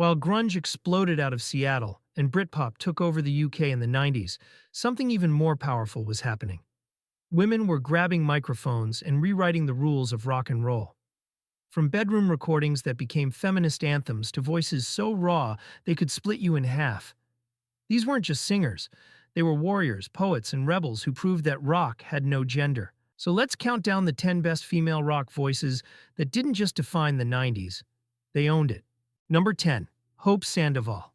While grunge exploded out of Seattle and Britpop took over the UK in the 90s, something even more powerful was happening. Women were grabbing microphones and rewriting the rules of rock and roll. From bedroom recordings that became feminist anthems to voices so raw they could split you in half. These weren't just singers. They were warriors, poets, and rebels who proved that rock had no gender. So let's count down the 10 best female rock voices that didn't just define the 90s. They owned it. Number 10. Hope Sandoval.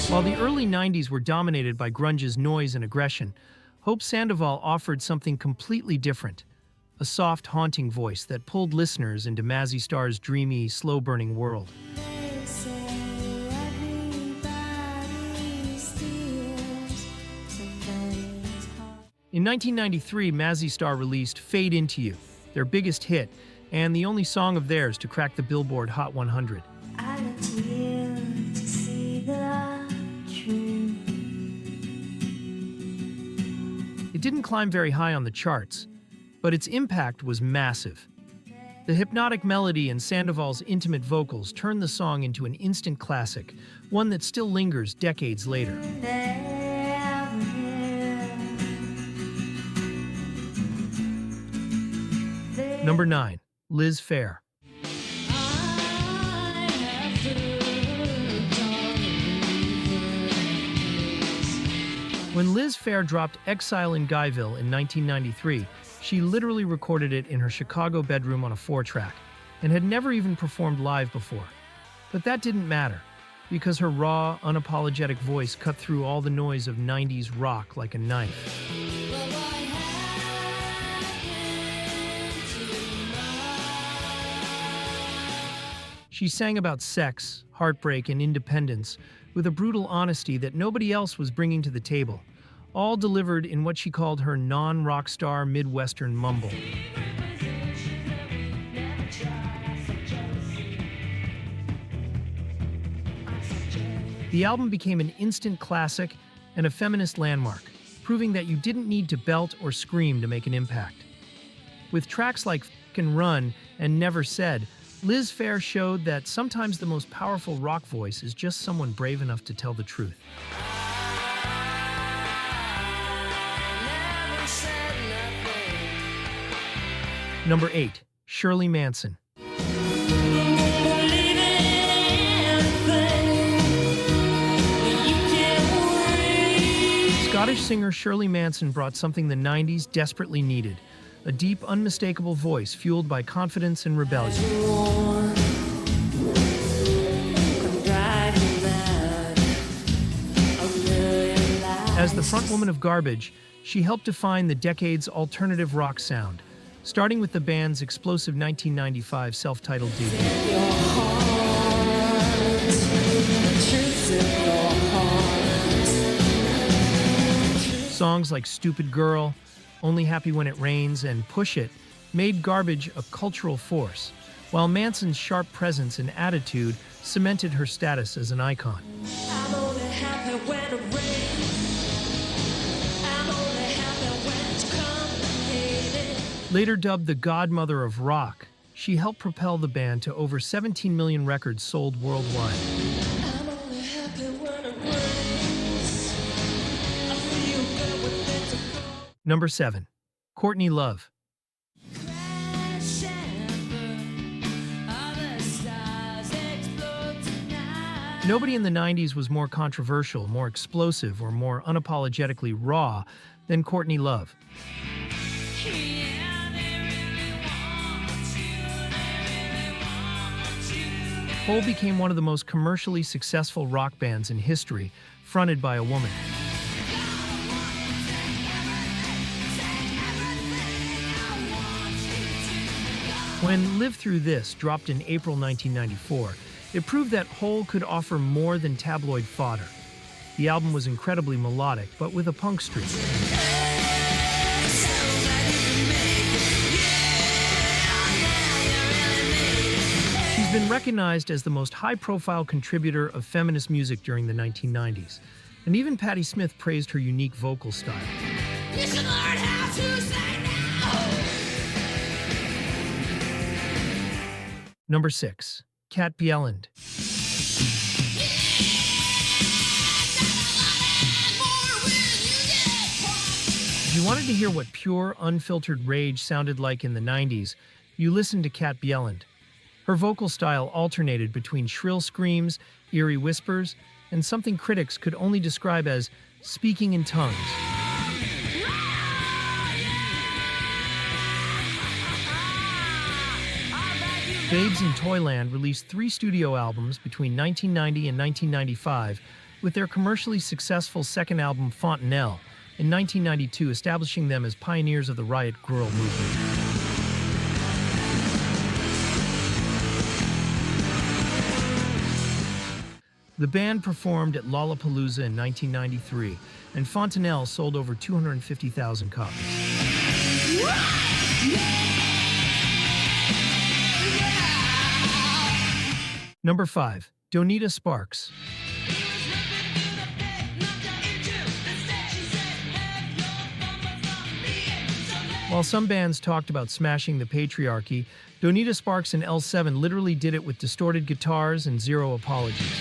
While the early 90s were dominated by grunge's noise and aggression, Hope Sandoval offered something completely different. A soft, haunting voice that pulled listeners into Mazzy Star's dreamy, slow-burning world. In 1993, Mazzy Star released Fade Into You, their biggest hit, and the only song of theirs to crack the Billboard Hot 100. It didn't climb very high on the charts, but its impact was massive. The hypnotic melody and Sandoval's intimate vocals turned the song into an instant classic, one that still lingers decades later. Number 9. Liz Phair. When Liz Phair dropped Exile in Guyville in 1993, she literally recorded it in her Chicago bedroom on a 4-track, and had never even performed live before. But that didn't matter, because her raw, unapologetic voice cut through all the noise of 90s rock like a knife. She sang about sex, heartbreak, and independence with a brutal honesty that nobody else was bringing to the table, all delivered in what she called her non-rock star Midwestern mumble. The album became an instant classic and a feminist landmark, proving that you didn't need to belt or scream to make an impact. With tracks like F***in' Run and Never Said, Liz Phair showed that sometimes the most powerful rock voice is just someone brave enough to tell the truth. Number 8. Shirley Manson. Scottish singer Shirley Manson brought something the 90s desperately needed. A deep, unmistakable voice fueled by confidence and rebellion. As the frontwoman of Garbage, she helped define the decade's alternative rock sound, starting with the band's explosive 1995 self-titled debut. Songs like Stupid Girl, Only Happy When It Rains, and Push It made Garbage a cultural force, while Manson's sharp presence and attitude cemented her status as an icon. I'm only happy when it rains. I'm only happy when it's complicated. Later dubbed the godmother of rock, she helped propel the band to over 17 million records sold worldwide. I'm only happy when it rains. I feel good when things are good. Number 7. Courtney Love. Nobody in the 90s was more controversial, more explosive, or more unapologetically raw than Courtney Love. Hole became one of the most commercially successful rock bands in history, fronted by a woman. When Live Through This dropped in April 1994, it proved that Hole could offer more than tabloid fodder. The album was incredibly melodic, but with a punk streak. She's been recognized as the most high-profile contributor of feminist music during the 1990s, and even Patti Smith praised her unique vocal style. You should learn how to say no. Number 6. Cat Bjelland. If you wanted to hear what pure, unfiltered rage sounded like in the 90s, you listened to Cat Bjelland. Her vocal style alternated between shrill screams, eerie whispers, and something critics could only describe as speaking in tongues. Babes in Toyland released 3 studio albums between 1990 and 1995, with their commercially successful second album, Fontanelle, in 1992, establishing them as pioneers of the riot grrrl movement. The band performed at Lollapalooza in 1993, and Fontanelle sold over 250,000 copies. Number 5. Donita Sparks. While some bands talked about smashing the patriarchy, Donita Sparks and L7 literally did it with distorted guitars and zero apologies.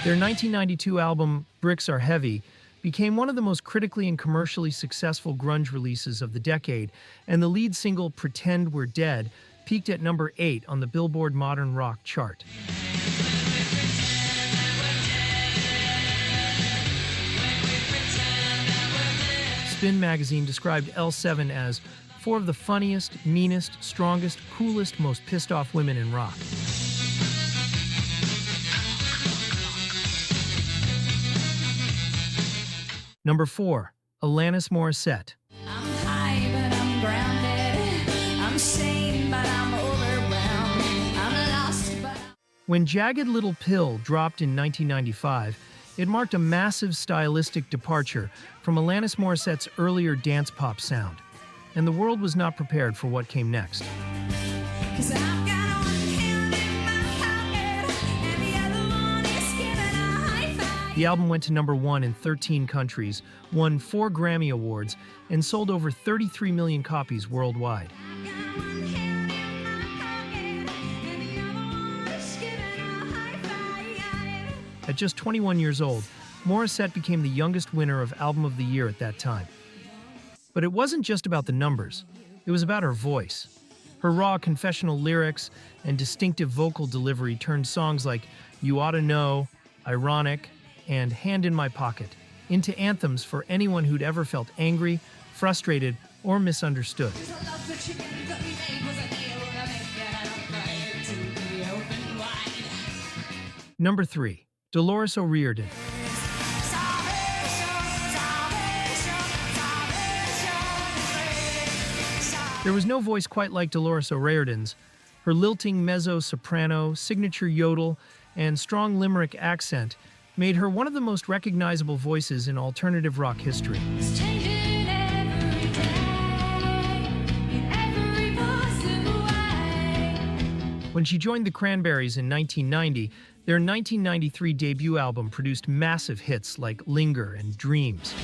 Their 1992 album, Bricks Are Heavy, became one of the most critically and commercially successful grunge releases of the decade, and the lead single, Pretend We're Dead, peaked at number 8 on the Billboard Modern Rock chart. Spin magazine described L7 as 4 of the funniest, meanest, strongest, coolest, most pissed-off women in rock. Number 4. Alanis Morissette. I'm high, but I'm grounded. I'm sane, but I'm overwhelmed. I'm lost, but When Jagged Little Pill dropped in 1995, it marked a massive stylistic departure from Alanis Morissette's earlier dance pop sound, and the world was not prepared for what came next. 'cause I've got one hand in my pocket, and the other one is giving a high five. The album went to number 1 in 13 countries, won 4 Grammy Awards, and sold over 33 million copies worldwide. I've got one hand in my pocket, and the other one is giving a high five. At just 21 years old, Morissette became the youngest winner of Album of the Year at that time. But it wasn't just about the numbers, it was about her voice. Her raw confessional lyrics and distinctive vocal delivery turned songs like You Oughta Know, Ironic, and Hand in My Pocket into anthems for anyone who'd ever felt angry, frustrated, or misunderstood. Number 3. Dolores O'Riordan. There was no voice quite like Dolores O'Riordan's. Her lilting mezzo-soprano, signature yodel, and strong limerick accent made her one of the most recognizable voices in alternative rock history. When she joined the Cranberries in 1990, their 1993 debut album produced massive hits like Linger and Dreams.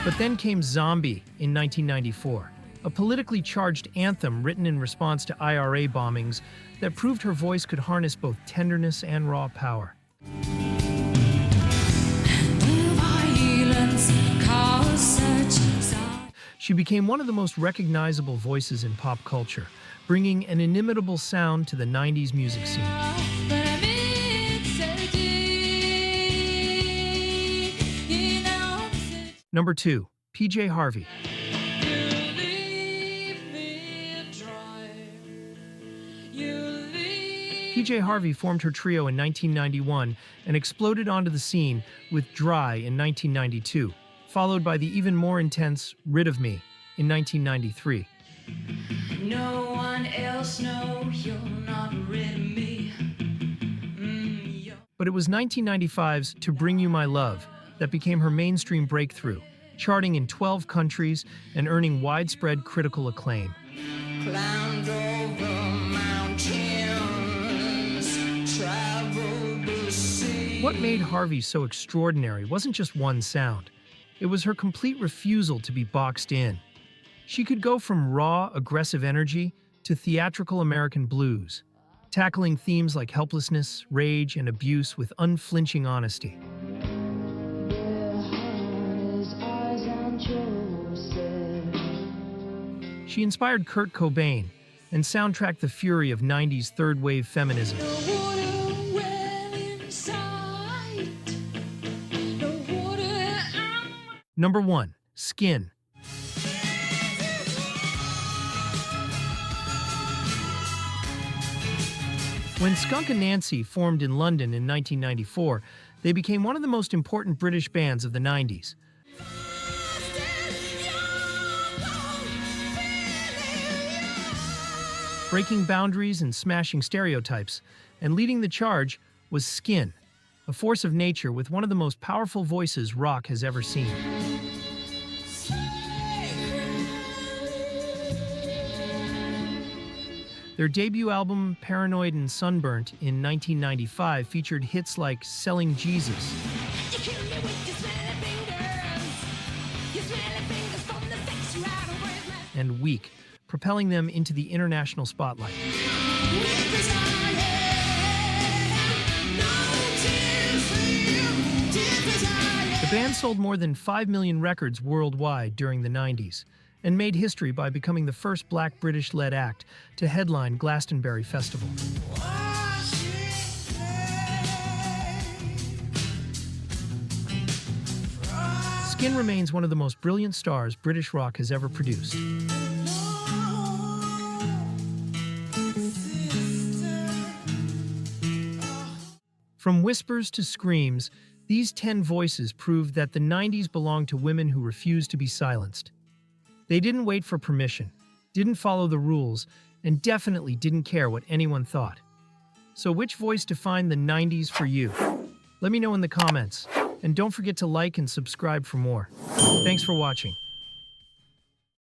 But then came Zombie in 1994, a politically charged anthem written in response to IRA bombings that proved her voice could harness both tenderness and raw power. She became one of the most recognizable voices in pop culture, bringing an inimitable sound to the 90s music scene. Number 2. PJ Harvey. PJ Harvey formed her trio in 1991 and exploded onto the scene with Dry in 1992, followed by the even more intense Rid of Me in 1993. No one else knows you're not rid of me. But it was 1995's To Bring You My Love that became her mainstream breakthrough, charting in 12 countries and earning widespread critical acclaim. Climbed over mountains, traveled the sea. What made Harvey so extraordinary wasn't just one sound. It was her complete refusal to be boxed in. She could go from raw, aggressive energy to theatrical American blues, tackling themes like helplessness, rage, and abuse with unflinching honesty. She inspired Kurt Cobain and soundtracked the fury of 90s third-wave feminism. Number 1. Skin. When Skunk and Nancy formed in London in 1994, they became one of the most important British bands of the 90s. Breaking boundaries and smashing stereotypes, and leading the charge was Skin, a force of nature with one of the most powerful voices rock has ever seen. Their debut album, Paranoid and Sunburnt, in 1995 featured hits like Selling Jesus and Weak, propelling them into the international spotlight. The band sold more than 5 million records worldwide during the 90s and made history by becoming the first black British-led act to headline Glastonbury Festival. Skin remains one of the most brilliant stars British rock has ever produced. From whispers to screams, these 10 voices proved that the 90s belonged to women who refused to be silenced. They didn't wait for permission, didn't follow the rules, and definitely didn't care what anyone thought. So which voice defined the 90s for you? Let me know in the comments, and don't forget to like and subscribe for more. Thanks for watching.